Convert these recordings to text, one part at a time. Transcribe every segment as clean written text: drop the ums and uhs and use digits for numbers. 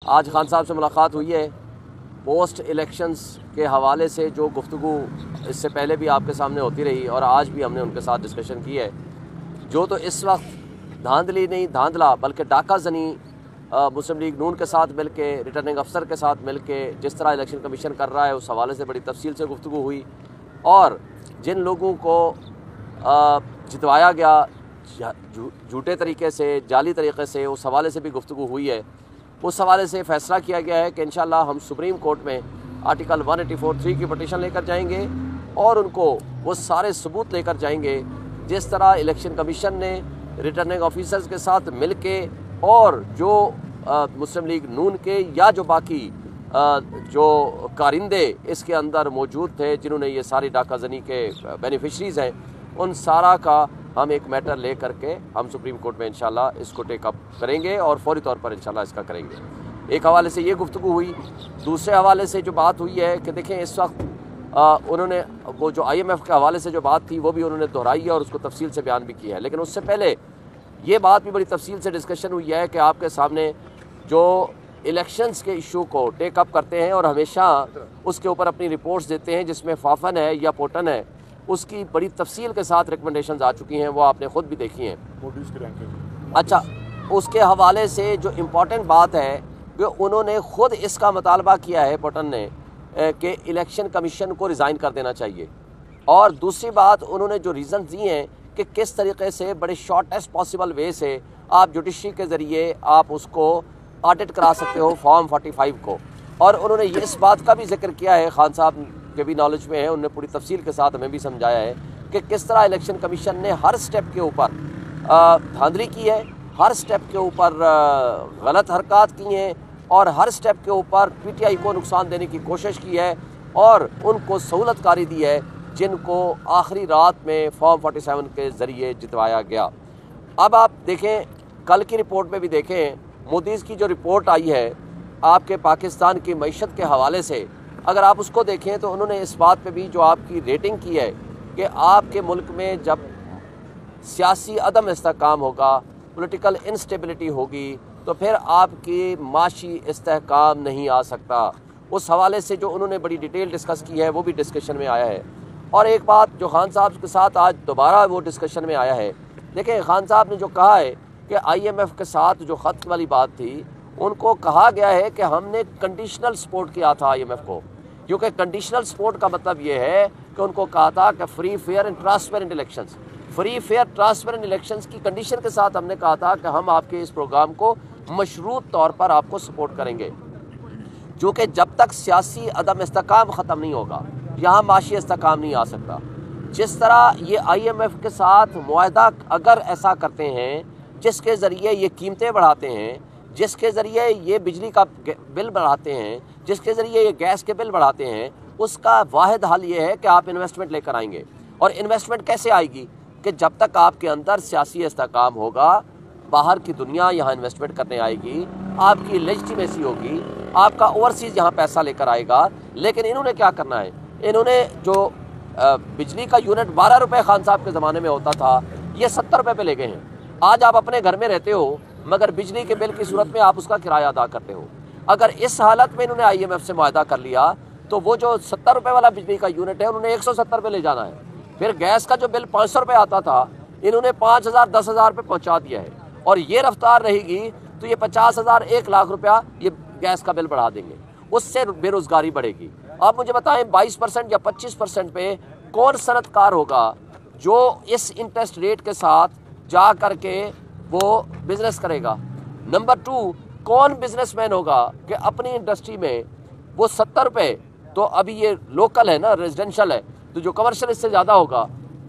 آج خان صاحب سے ملاقات ہوئی ہے پوسٹ الیکشنز کے حوالے سے جو گفتگو اس سے پہلے بھی آپ کے سامنے ہوتی رہی اور آج بھی ہم نے ان کے ساتھ ڈسکشن کی ہے. جو تو اس وقت دھاندلی نہیں دھاندلا بلکہ ڈاکہ زنی مسلم لیگ نون کے ساتھ مل کے ریٹرننگ افسر کے ساتھ مل کے جس طرح الیکشن کمیشن کر رہا ہے اس حوالے سے بڑی تفصیل سے گفتگو ہوئی, اور جن لوگوں کو جتوایا گیا جھوٹے طریقے سے جعلی طریقے سے اس حوالے سے بھی گفتگو ہوئی ہے. اس حوالے سے فیصلہ کیا گیا ہے کہ انشاءاللہ ہم سپریم کورٹ میں آرٹیکل 184(3) کی پٹیشن لے کر جائیں گے اور ان کو وہ سارے ثبوت لے کر جائیں گے جس طرح الیکشن کمیشن نے ریٹرننگ آفیسرز کے ساتھ مل کے اور جو مسلم لیگ نون کے یا جو باقی جو کارندے اس کے اندر موجود تھے جنہوں نے یہ ساری ڈاکہ زنی کے بینیفیشریز ہیں, ان سارا کا ہم ایک میٹر لے کر کے ہم سپریم کورٹ میں انشاءاللہ اس کو ٹیک اپ کریں گے اور فوری طور پر انشاءاللہ اس کا کریں گے. ایک حوالے سے یہ گفتگو ہوئی. دوسرے حوالے سے جو بات ہوئی ہے کہ دیکھیں اس وقت انہوں نے وہ جو IMF کے حوالے سے جو بات تھی وہ بھی انہوں نے دہرائی ہے اور اس کو تفصیل سے بیان بھی کیا ہے, لیکن اس سے پہلے یہ بات بھی بڑی تفصیل سے ڈسکشن ہوئی ہے کہ آپ کے سامنے جو الیکشنز کے ایشو کو ٹیک اپ کرتے ہیں اور ہمیشہ اس کے اوپر اپنی رپورٹس دیتے ہیں جس میں فافن ہے یا پوٹن ہے, اس کی بڑی تفصیل کے ساتھ ریکمنڈیشنز آ چکی ہیں, وہ آپ نے خود بھی دیکھی ہیں. اچھا, اس کے حوالے سے جو امپورٹنٹ بات ہے کہ انہوں نے خود اس کا مطالبہ کیا ہے پوٹن نے کہ الیکشن کمیشن کو ریزائن کر دینا چاہیے, اور دوسری بات انہوں نے جو ریزنز دی ہیں کہ کس طریقے سے بڑے شارٹیسٹ پاسبل وے سے آپ جوڈیشری کے ذریعے آپ اس کو آڈٹ کرا سکتے ہو فارم 45 کو. اور انہوں نے اس بات کا بھی ذکر کیا ہے, خان صاحب کے بھی نالج میں ہے, انہوں نے پوری تفصیل کے ساتھ ہمیں بھی سمجھایا ہے کہ کس طرح الیکشن کمیشن نے ہر سٹیپ کے اوپر دھاندلی کی ہے, ہر سٹیپ کے اوپر غلط حرکات کی ہیں اور ہر سٹیپ کے اوپر PTI کو نقصان دینے کی کوشش کی ہے اور ان کو سہولت کاری دی ہے جن کو آخری رات میں فارم 47 کے ذریعے جتوایا گیا. اب آپ دیکھیں کل کی رپورٹ میں بھی دیکھیں, مودیز کی جو رپورٹ آئی ہے آپ کے پاکستان کی معیشت کے حوالے سے, اگر آپ اس کو دیکھیں تو انہوں نے اس بات پہ بھی جو آپ کی ریٹنگ کی ہے کہ آپ کے ملک میں جب سیاسی عدم استحکام ہوگا, پولیٹیکل انسٹیبلٹی ہوگی, تو پھر آپ کی معاشی استحکام نہیں آ سکتا. اس حوالے سے جو انہوں نے بڑی ڈیٹیل ڈسکس کی ہے وہ بھی ڈسکشن میں آیا ہے. اور ایک بات جو خان صاحب کے ساتھ آج دوبارہ وہ ڈسکشن میں آیا ہے, دیکھیں خان صاحب نے جو کہا ہے کہ IMF کے ساتھ جو خط والی بات تھی, ان کو کہا گیا ہے کہ ہم نے کنڈیشنل سپورٹ کیا تھا IMF کو, کیونکہ کنڈیشنل سپورٹ کا مطلب یہ ہے کہ ان کو کہا تھا کہ free fair and transparent elections, free fair transparent elections کی کنڈیشن کے ساتھ ہم نے کہا تھا کہ ہم آپ کے اس پروگرام کو مشروط طور پر آپ کو سپورٹ کریں گے, جو کہ جب تک سیاسی عدم استحکام ختم نہیں ہوگا یہاں معاشی استحکام نہیں آ سکتا. جس طرح یہ IMF کے ساتھ معاہدہ اگر ایسا کرتے ہیں جس کے ذریعے یہ قیمتیں بڑھاتے ہیں, جس کے ذریعے یہ بجلی کا بل بڑھاتے ہیں, جس کے ذریعے یہ گیس کے بل بڑھاتے ہیں, اس کا واحد حل یہ ہے کہ آپ انویسٹمنٹ لے کر آئیں گے. اور انویسٹمنٹ کیسے آئے گی کہ جب تک آپ کے اندر سیاسی استحکام ہوگا, باہر کی دنیا یہاں انویسٹمنٹ کرنے آئے گی, آپ کی لیجٹیمیسی ہوگی, آپ کا اوورسیز یہاں پیسہ لے کر آئے گا. لیکن انہوں نے کیا کرنا ہے, انہوں نے جو بجلی کا یونٹ 12 روپے خان صاحب کے زمانے میں ہوتا تھا یہ 70 روپے پہ لے گئے ہیں. آج آپ اپنے گھر میں رہتے ہو مگر بجلی کے بل کی صورت میں آپ اس کا کرایہ ادا کرتے ہو. اگر اس حالت میں انہوں نے IMF سے معاہدہ کر لیا تو وہ جو 70 روپے والا بجلی کا یونٹ ہے انہوں نے 170 پہ لے جانا ہے. پھر گیس کا جو بل 500 روپے آتا تھا انہوں نے 5000 10,000 پہ پہنچا دیا ہے, اور یہ رفتار رہے گی تو یہ 50,000 1 لاکھ روپیہ یہ گیس کا بل بڑھا دیں گے, اس سے بے روزگاری بڑھے گی. آپ مجھے بتائیں 22% یا 25% پہ کون صنعت کار ہوگا جو اس انٹرسٹ ریٹ کے ساتھ جا کر کے وہ بزنس کرے گا. نمبر 2, کون بزنس مین ہوگا کہ اپنی انڈسٹری میں وہ 70 روپے, تو ابھی یہ لوکل ہے نا, ریزیڈنشل ہے, تو جو کمرشل اس سے زیادہ ہوگا.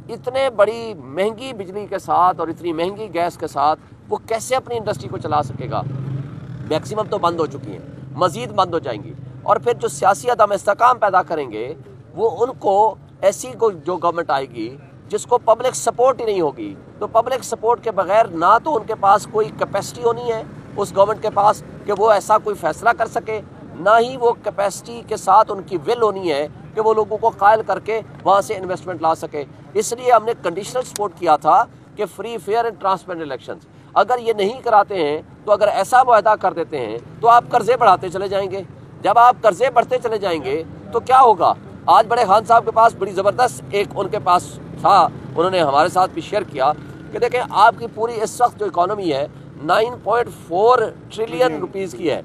اتنے بڑی مہنگی بجلی کے ساتھ اور اتنی مہنگی گیس کے ساتھ وہ کیسے اپنی انڈسٹری کو چلا سکے گا. میکسیمم تو بند ہو چکی ہیں, مزید بند ہو جائیں گی. اور پھر جو سیاسی عدم استحکام پیدا کریں گے وہ ان کو ایسی جو گورنمنٹ آئے گی جس کو پبلک سپورٹ ہی نہیں ہوگی, تو پبلک سپورٹ کے بغیر نہ تو ان کے پاس کوئی کیپیسٹی ہونی ہے اس گورنمنٹ کے پاس کہ وہ ایسا کوئی فیصلہ کر سکے, نہ ہی وہ کیپیسٹی کے ساتھ ان کی ول ہونی ہے کہ وہ لوگوں کو قائل کر کے وہاں سے انویسٹمنٹ لا سکے. اس لیے ہم نے کنڈیشنل سپورٹ کیا تھا کہ free fair and transparent elections. اگر یہ نہیں کراتے ہیں تو اگر ایسا معاہدہ کر دیتے ہیں تو آپ قرضے بڑھاتے چلے جائیں گے. جب آپ قرضے بڑھتے چلے جائیں گے تو کیا ہوگا؟ آج بڑے خان صاحب کے پاس بڑی زبردست ایک ان کے پاس تھا، انہوں نے ہمارے ساتھ بھی شیئر کیا کہ دیکھیں آپ کی پوری اس وقت جو اکانومی ہے 9.4 ٹریلین روپیز کی ہے.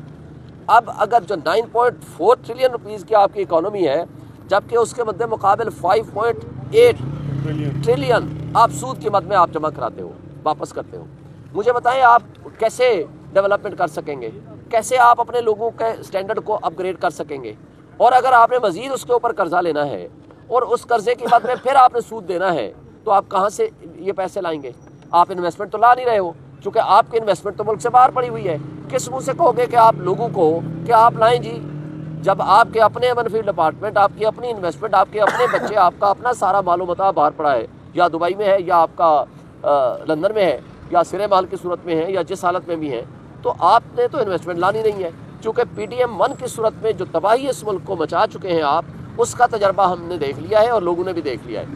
اب اگر جو 9.4 ٹریلین روپیز کی آپ کی اکانومی ہے، جبکہ اس کے مد مقابل 5.8 ٹریلین آپ سود کی مد میں آپ جمع کراتے ہو، واپس کرتے ہو، مجھے بتائیں آپ کیسے ڈیولپمنٹ کر سکیں گے؟ کیسے آپ اپنے لوگوں کے سٹینڈرڈ کو اپ گریڈ کر سکیں گے؟ اور اگر آپ نے مزید اس کے اوپر قرضہ لینا ہے اور اس قرضے کی مد میں پھر آپ نے سود دینا ہے تو آپ کہاں سے یہ پیسے لائیں گے؟ آپ انویسٹمنٹ تو لا نہیں رہے ہو، چونکہ آپ کی انویسٹمنٹ تو ملک سے باہر پڑی ہوئی ہے. کس منہ سے کہو گے کہ آپ لوگوں کو کہ آپ لائیں جی، جب آپ کے اپنے منفیلڈ ڈپارٹمنٹ، آپ کی اپنی انویسٹمنٹ، آپ کے اپنے بچے، آپ کا اپنا سارا مال و متاع باہر پڑا ہے، یا دبئی میں ہے یا آپ کا لندن میں ہے یا سرے مال کی صورت میں ہے یا جس حالت میں بھی ہے، تو آپ نے تو انویسٹمنٹ لانی نہیں ہے. چونکہ پی ڈی ایم 1 کی صورت میں جو تباہی اس ملک کو مچا چکے ہیں آپ، اس کا تجربہ ہم نے دیکھ لیا ہے اور لوگوں نے بھی دیکھ لیا ہے.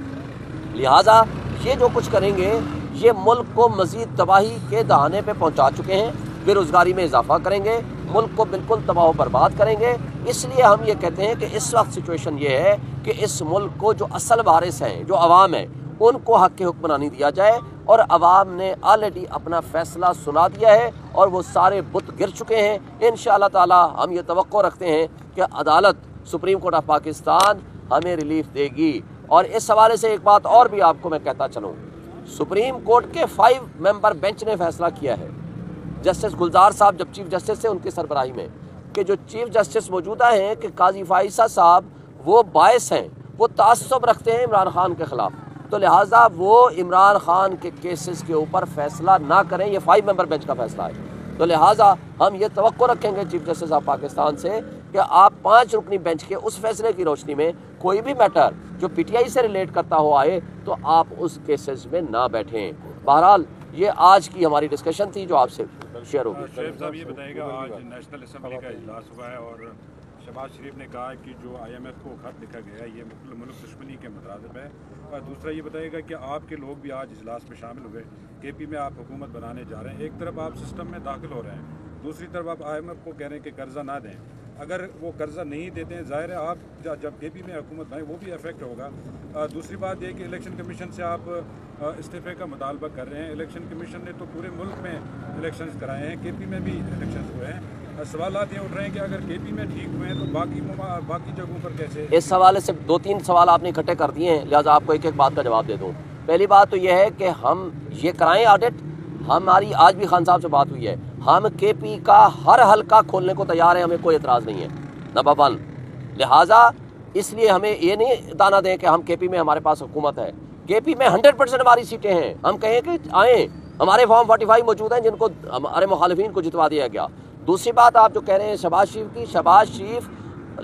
لہٰذا یہ جو کچھ کریں گے یہ ملک کو مزید تباہی کے دہانے پہ پہنچا چکے ہیں، بے روزگاری میں اضافہ کریں گے، ملک کو بالکل تباہ و برباد کریں گے. اس لیے ہم یہ کہتے ہیں کہ اس وقت سچویشن یہ ہے کہ اس ملک کو جو اصل وارث ہیں، جو عوام ہیں، ان کو حق حکمرانی دیا جائے. اور عوام نے آلریڈی اپنا فیصلہ سنا دیا ہے اور وہ سارے بت گر چکے ہیں. انشاءاللہ تعالی ہم یہ توقع رکھتے ہیں کہ عدالت، سپریم کورٹ آف پاکستان ہمیں ریلیف دے گی. اور اس حوالے سے ایک بات اور بھی آپ کو میں کہتا چلوں، سپریم کورٹ کے 5 ممبر بینچ نے فیصلہ کیا ہے، جسٹس گلزار صاحب جب چیف جسٹس تھے ان کی سربراہی میں، کہ جو چیف جسٹس موجودہ ہیں کہ قاضی فائزہ صاحب وہ باعث ہیں، وہ تعصب رکھتے ہیں عمران خان کے خلاف، تو لہٰذا وہ عمران خان کے کیسز کے اوپر فیصلہ نہ کریں. یہ 5 ممبر بینچ کا فیصلہ ہے. تو لہٰذا ہم یہ توقع رکھیں گے چیف جسٹس آف پاکستان سے کہ آپ 5 رکنی بینچ کے اس فیصلے کی روشنی میں کوئی بھی میٹر جو پی ٹی آئی سے ریلیٹ کرتا ہو آئے تو آپ اس کیسز میں نہ بیٹھیں. بہرحال یہ آج کی ہماری ڈسکشن تھی جو آپ سے شیئر ہوگی. شعیب صاحب یہ بتائیے گا، آج نیشنل اسمبلی کا اجلاس ہوا ہے اور شہباز شریف نے کہا کہ جو آئی ایم ایف کو خط لکھا گیا ہے یہ ملک دشمنی کے مترادف ہے. اور دوسرا یہ بتائیے گا کہ آپ کے لوگ بھی آج اجلاس میں شامل ہوئے، کے پی میں آپ حکومت بنانے جا رہے ہیں، ایک طرف آپ سسٹم میں داخل ہو رہے ہیں، دوسری طرف آپ آئی ایم ایف کو کہہ رہے ہیں کہ قرضہ نہ دیں. اگر وہ قرضہ نہیں دیتے ہیں ظاہر ہے آپ جب کے پی میں حکومت بنائیں وہ بھی افیکٹ ہوگا. دوسری بات یہ کہ الیکشن کمیشن سے آپ استعفے کا مطالبہ کر رہے ہیں. الیکشن کمیشن نے تو پورے ملک میں الیکشنز کرائے ہیں، کے پی میں بھی الیکشنز ہوئے ہیں. سوالات یہ اٹھ رہے ہیں کہ اگر کے پی میں ٹھیک ہوئے ہیں تو باقی جگہوں پر کیسے؟ اس حوالے سے 2-3 سوال آپ نے اکٹھے کر دیے ہیں، لہٰذا آپ کو ایک ایک بات کا جواب دے دوں. پہلی بات تو یہ ہے کہ ہم یہ کرائیں آڈٹ. ہماری آج بھی خان صاحب سے بات ہوئی ہے، ہم کے پی کا ہر حلقہ کھولنے کو تیار ہیں، ہمیں کوئی اعتراض نہیں ہے، نمبر 1. لہٰذا اس لیے ہمیں یہ نہیں دانا دیں کہ ہم کے پی میں ہمارے پاس حکومت ہے. کے پی میں 100% ہماری سیٹیں ہیں. ہم کہیں کہ آئیں، ہمارے فارم 45 موجود ہیں جن کو ہمارے مخالفین کو جتوا دیا گیا. دوسری بات آپ جو کہہ رہے ہیں شہباز شریف کی، شہباز شریف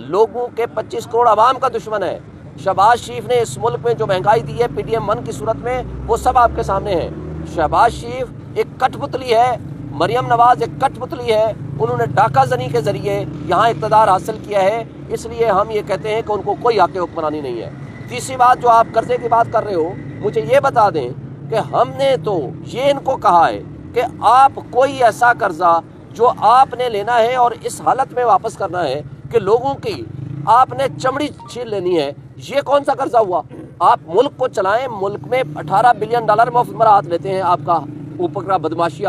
لوگوں کے 25 کروڑ عوام کا دشمن ہے. شہباز شریف نے اس ملک میں جو مہنگائی دی ہے پی ڈی ایم 1 کی صورت میں وہ سب آپ کے سامنے ہے. شہباز شریف ایک کٹ پتلی ہے، مریم نواز ایک کٹ پتلی ہے، انہوں نے ڈاکہ زنی کے ذریعے یہاں اقتدار حاصل کیا ہے. اس لیے ہم یہ کہتے ہیں کہ ان کو کوئی حق حکمرانی نہیں ہے. تیسری بات جو آپ قرضے کی بات کر رہے ہو، مجھے یہ بتا دیں کہ ہم نے تو یہ ان کو کہا ہے کہ آپ کوئی ایسا قرضہ جو آپ نے لینا ہے اور اس حالت میں واپس کرنا ہے کہ لوگوں کی آپ نے چمڑی چھین لینی ہے، یہ کون سا قرضہ ہوا؟ آپ ملک کو چلائیں، ملک میں $18 بلین مفت مراحت لیتے ہیں آپ کا اوپر کا بدماشیہ،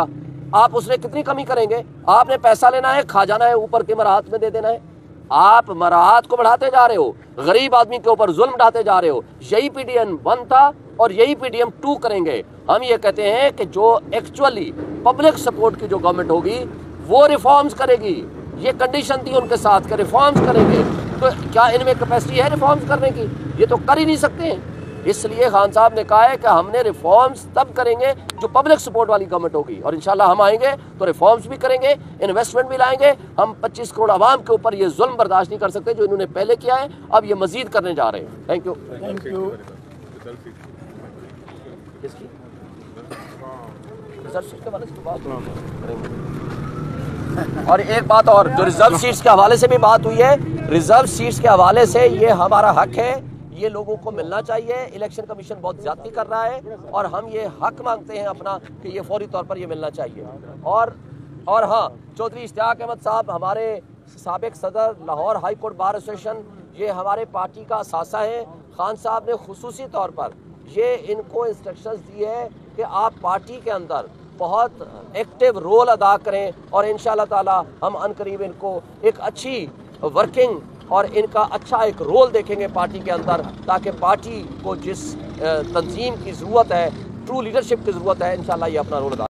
آپ اس نے کتنی کمی کریں گے؟ آپ نے پیسہ لینا ہے، کھا جانا ہے، اوپر کے مراحت میں دے دینا ہے. آپ مراحت کو بڑھاتے جا رہے ہو، غریب آدمی کے اوپر ظلم ڈھاتے جا رہے ہو. یہی پی ڈی ایم 1 تھا اور یہی پی ڈی ایم 2 کریں گے. ہم یہ کہتے ہیں کہ جو ایکچولی پبلک سپورٹ کی جو گورنمنٹ ہوگی وہ ریفارمز کرے گی. یہ کنڈیشن تھی ان کے ساتھ کہ ریفارمز کریں گے، تو کیا ان میں کیپیسٹی ہے ریفارمز کرنے کی؟ یہ تو کر ہی نہیں سکتے ہیں. اس لیے خان صاحب نے کہا ہے کہ ہم نے ریفارمز تب کریں گے جو پبلک سپورٹ والی گورنمنٹ ہوگی، اور انشاءاللہ ہم آئیں گے تو ریفارمز بھی کریں گے، انویسٹمنٹ بھی لائیں گے. ہم 25 کروڑ عوام کے اوپر یہ ظلم برداشت نہیں کر سکتے جو انہوں نے پہلے کیا ہے، اب یہ مزید کرنے جا رہے ہیں. Thank you. اور ایک بات اور جو ریزرو سیٹس کے حوالے سے بھی بات ہوئی ہے، ریزرو سیٹس کے حوالے سے یہ ہمارا حق ہے، یہ لوگوں کو ملنا چاہیے. الیکشن کمیشن بہت زیادتی کر رہا ہے اور ہم یہ حق مانگتے ہیں اپنا کہ یہ فوری طور پر یہ ملنا چاہیے. اور ہاں، چودھری اشتیاق احمد صاحب ہمارے سابق صدر Lahore high court bar association, یہ ہمارے پارٹی کا اثاثہ ہیں. خان صاحب نے خصوصی طور پر یہ ان کو انسٹرکشنز دی ہے کہ آپ پارٹی کے اندر بہت ایکٹیو رول ادا کریں اور انشاءاللہ تعالی ہم عنقریب ان کو ایک اچھی ورکنگ اور ان کا اچھا ایک رول دیکھیں گے پارٹی کے اندر، تاکہ پارٹی کو جس تنظیم کی ضرورت ہے، ٹرو لیڈرشپ کی ضرورت ہے، انشاءاللہ یہ اپنا رول ادا